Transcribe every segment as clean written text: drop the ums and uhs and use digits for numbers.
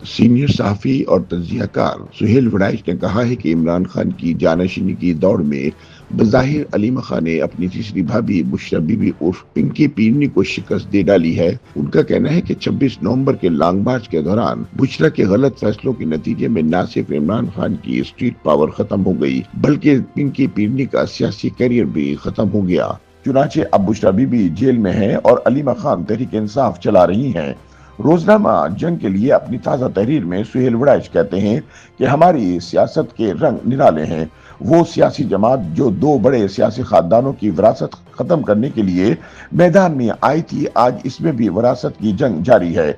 Senior صحافی اور تجزیہ کار سہیل وڑائچ نے کہا ہے کہ عمران خان کی جانشینی کی دوڑ میں بظاہر علیمہ خان نے اپنی تیسری بھابھی بشرا بی بی عرف پنکی پیرنی کو شکست دے ڈالی ہے۔ ان کا کہنا ہے کہ 26 نومبر کے لانگ مارچ کے دوران بشرا کے غلط فیصلوں کے نتیجے میں نہ صرف عمران خان کی اسٹریٹ پاور ختم ہو گئی بلکہ پنکی پیرنی کا سیاسی کیریئر بھی ختم ہو گیا۔ چنانچہ اب بشرا بی بی جیل میں ہے اور علیمہ خان تحریک انصاف چلا رہی ہیں۔ روزنامہ جنگ کے لیے اپنی تازہ تحریر میں سہیل وڑائچ کہتے ہیں کہ ہماری سیاست کے رنگ نرالے ہیں۔ وہ سیاسی جماعت جو دو بڑے سیاسی خاندانوں کی وراثت ختم کرنے کے لیے میدان میں آئی تھی، آج اس میں بھی وراثت کی جنگ جاری ہے۔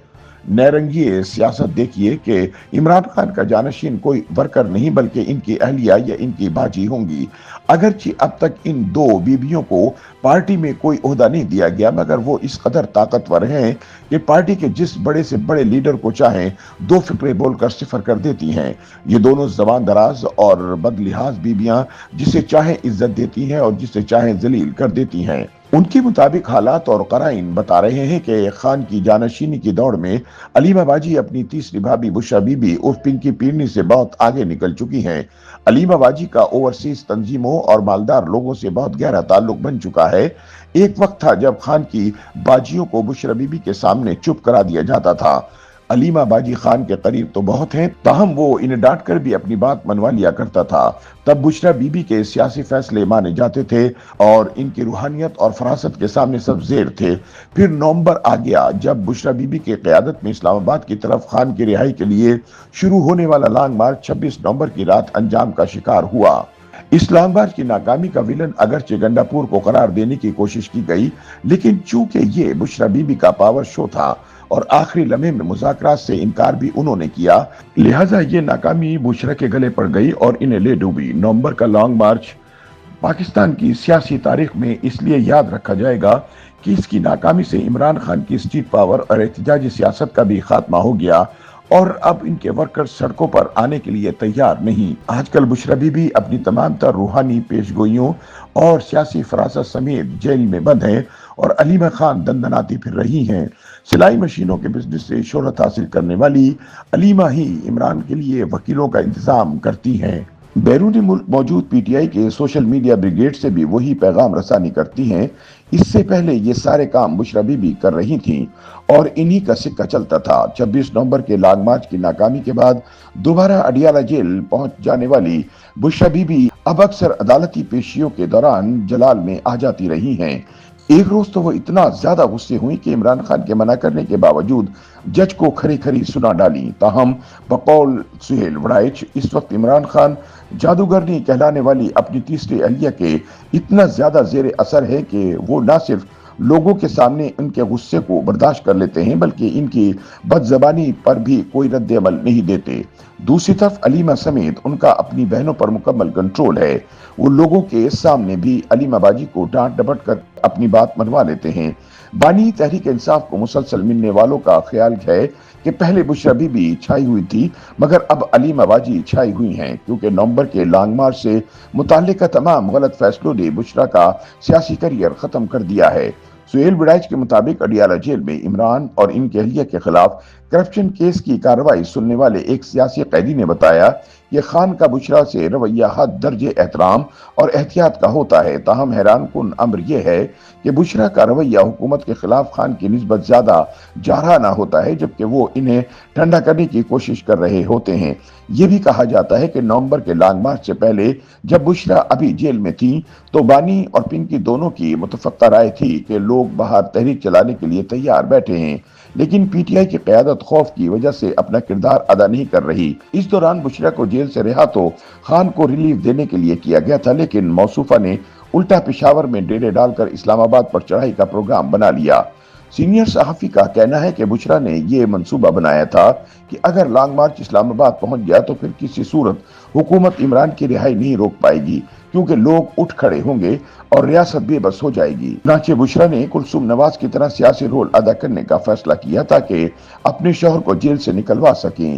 نیرنگی سیاست دیکھیے کہ عمران خان کا جانشین کوئی ورکر نہیں بلکہ ان کی اہلیہ یا ان کی باجی ہوں گی۔ اگرچہ اب تک ان دو بیویوں کو پارٹی میں کوئی عہدہ نہیں دیا گیا، مگر وہ اس قدر طاقتور ہیں کہ پارٹی کے جس بڑے سے بڑے لیڈر کو چاہیں دو فقرے بول کر صفر کر دیتی ہیں۔ یہ دونوں زبان دراز اور بد لحاظ بیویاں جسے چاہیں عزت دیتی ہیں اور جسے چاہیں ذلیل کر دیتی ہیں۔ ان کے مطابق حالات اور قرائن بتا رہے ہیں کہ خان کی جانشینی کی دوڑ میں علیمہ باجی اپنی تیسری بھابھی بشرا بی بی عرف پنکی پیرنی سے بہت آگے نکل چکی ہیں۔ علیمہ باجی کا اوورسیز تنظیموں اور مالدار لوگوں سے بہت گہرا تعلق بن چکا ہے۔ ایک وقت تھا جب خان کی باجیوں کو بشرا بی بی کے سامنے چپ کرا دیا جاتا تھا۔ علیمہ باجی خان کے قریب تو بہت ہیں، تاہم وہ انہیں ڈانٹ کر بھی اپنی بات منوا لیا کرتا تھا۔ تب بشرا بی بی کے سیاسی فیصلے مانے جاتے تھے اور ان کی روحانیت اور فراست کے سامنے سب زیر تھے۔ پھر نومبر آ گیا جب بشرا بی بی کی قیادت میں اسلام آباد کی طرف خان کی رہائی کے لیے شروع ہونے والا لانگ مارچ 26 نومبر کی رات انجام کا شکار ہوا۔ اس لانگ مارچ کی ناکامی کا ویلن اگرچہ گنڈا پور کو قرار دینے کی کوشش کی گئی، لیکن چونکہ یہ بشرا بی بی کا پاور شو تھا اور آخری لمحے میں مذاکرات سے انکار بھی انہوں نے کیا، لہٰذا یہ ناکامی بشرا کے گلے پڑ گئی اور انہیں لے ڈوبی۔ نومبر کا لانگ مارچ پاکستان کی سیاسی تاریخ میں اس لیے یاد رکھا جائے گا کہ اس کی ناکامی سے عمران خان کی اسٹریٹ پاور اور احتجاجی سیاست کا بھی خاتمہ ہو گیا اور اب ان کے ورکر سڑکوں پر آنے کے لیے تیار نہیں۔ آج کل بشرا بی بی اپنی تمام تر روحانی پیش گوئیوں اور سیاسی فراست سمیت جیل میں بند ہیں اور علیمہ خان دندناتی پھر رہی ہیں۔ سلائی مشینوں کے بزنس سے شہرت حاصل کرنے والی علیمہ ہی عمران کے لیے وکیلوں کا انتظام کرتی ہیں۔ بیرون ملک موجود پی ٹی آئی کے سوشل میڈیا بریگیڈ سے بھی وہی پیغام رسانی کرتی ہیں۔ اس سے پہلے یہ سارے کام بشرا بی بی کر رہی تھیں اور انہی کا سکہ چلتا تھا۔ 26 نومبر کے لانگ مارچ کی ناکامی کے بعد دوبارہ اڈیالہ جیل پہنچ جانے والی بشرا بی بی اب اکثر عدالتی پیشیوں کے دوران جلال میں آ جاتی رہی ہیں۔ ایک روز تو وہ اتنا زیادہ غصے ہوئی کہ عمران خان کے منع کرنے کے باوجود جج کو کھری کھری سنا ڈالی۔ تاہم بقول سہیل وڑائچ اس وقت عمران خان جادوگرنی کہلانے والی اپنی تیسری اہلیہ کے اتنا زیادہ زیر اثر ہے کہ وہ نہ صرف لوگوں کے سامنے ان کے غصے کو برداشت کر لیتے ہیں بلکہ ان کی بد زبانی پر بھی کوئی رد عمل نہیں دیتے۔ دوسری طرف علیمہ سمیت ان کا اپنی بہنوں پر مکمل کنٹرول ہے۔ وہ لوگوں کے سامنے بھی علیمہ باجی کو ڈانٹ ڈپٹ کر اپنی بات منوا لیتے ہیں۔ بانی تحریک انصاف کو مسلسل ملنے والوں کا خیال ہے کہ پہلے بشرا بی بی چھائی ہوئی تھی مگر اب علیمہ باجی چھائی ہوئی ہیں، کیونکہ نومبر کے لانگ مارچ سے متعلقہ تمام غلط فیصلوں نے بشرا کا سیاسی کیریئر ختم کر دیا ہے۔ سہیل وڑائچ کے مطابق اڈیالہ جیل میں عمران اور ان کے اہلیہ کے خلاف کرپشن کیس کی کارروائی سننے والے ایک سیاسی قیدی نے بتایا کہ خان کا بشرا سے رویہ حد درجے احترام اور احتیاط کا ہوتا ہے۔ تاہم حیران کن امر یہ ہے کہ بشرا کا رویہ حکومت کے خلاف خان کی نسبت زیادہ جارحانہ ہوتا ہے، جبکہ وہ انہیں ٹھنڈا کرنے کی کوشش کر رہے ہوتے ہیں۔ یہ بھی کہا جاتا ہے کہ نومبر کے لانگ مارچ سے پہلے جب بشرا ابھی جیل میں تھی تو بانی اور پنکی دونوں کی متفقہ رائے تھی کہ لوگ باہر تحریک چلانے کے لیے تیار بیٹھے ہیں، لیکن پی ٹی آئی کی قیادت خوف کی وجہ سے اپنا کردار ادا نہیں کر رہی۔ اس دوران بشرا کو جیل سے رہا تو خان کو ریلیف دینے کے لیے کیا گیا تھا، لیکن موصوفہ نے الٹا پشاور میں ڈیرے ڈال کر اسلام آباد پر چڑھائی کا پروگرام بنا لیا۔ سینئر صحافی کا کہنا ہے کہ بشرا نے یہ منصوبہ بنایا تھا کہ اگر لانگ مارچ اسلام آباد پہنچ گیا تو پھر کسی صورت حکومت عمران کی رہائی نہیں روک پائے گی، کیونکہ لوگ اٹھ کھڑے ہوں گے اور ریاست بے بس ہو جائے گی۔ چنانچہ بشرا نے کلثوم نواز کی طرح سیاسی رول ادا کرنے کا فیصلہ کیا تاکہ اپنے شوہر کو جیل سے نکلوا سکیں۔